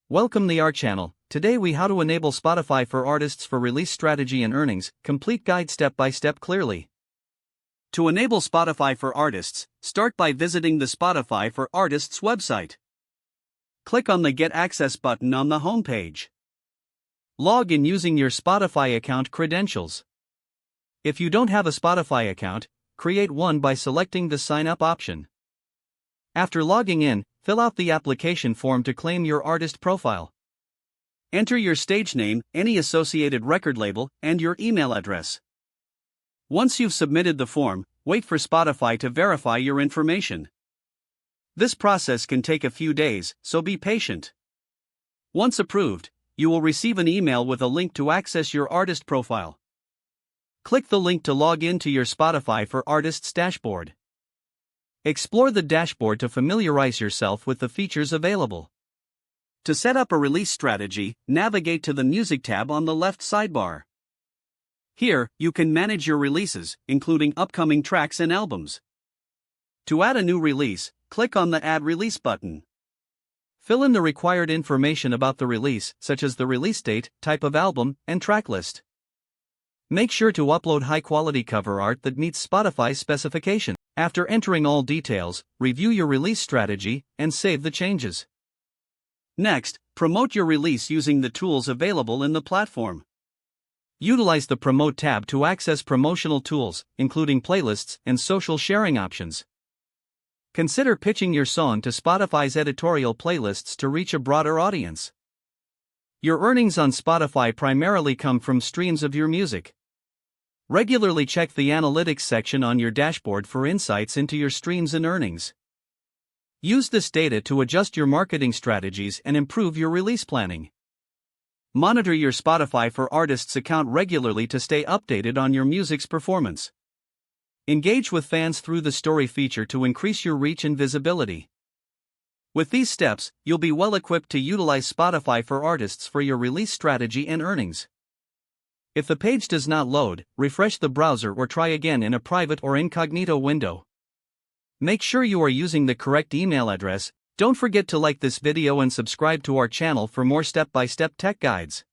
Welcome to our channel. Today we how to enable Spotify for artists for release strategy and earnings, complete guide step by step clearly. To enable Spotify for artists, start by visiting the Spotify for Artists website. Click on the Get Access button on the home page. Log in using your Spotify account credentials. If you don't have a Spotify account, create one by selecting the Sign Up option. After logging in, fill out the application form to claim your artist profile. Enter your stage name, any associated record label, and your email address. Once you've submitted the form, wait for Spotify to verify your information. This process can take a few days, so be patient. Once approved, you will receive an email with a link to access your artist profile. Click the link to log in to your Spotify for Artists dashboard. Explore the dashboard to familiarize yourself with the features available. To set up a release strategy, navigate to the Music tab on the left sidebar. Here, you can manage your releases, including upcoming tracks and albums. To add a new release, click on the Add Release button. Fill in the required information about the release, such as the release date, type of album, and track list. Make sure to upload high-quality cover art that meets Spotify's specifications. After entering all details, review your release strategy and save the changes. Next, promote your release using the tools available in the platform. Utilize the Promote tab to access promotional tools, including playlists and social sharing options. Consider pitching your song to Spotify's editorial playlists to reach a broader audience. Your earnings on Spotify primarily come from streams of your music. Regularly check the analytics section on your dashboard for insights into your streams and earnings. Use this data to adjust your marketing strategies and improve your release planning. Monitor your Spotify for Artists account regularly to stay updated on your music's performance. Engage with fans through the story feature to increase your reach and visibility. With these steps, you'll be well equipped to utilize Spotify for Artists for your release strategy and earnings. If the page does not load, refresh the browser or try again in a private or incognito window. Make sure you are using the correct email address. Don't forget to like this video and subscribe to our channel for more step-by-step tech guides.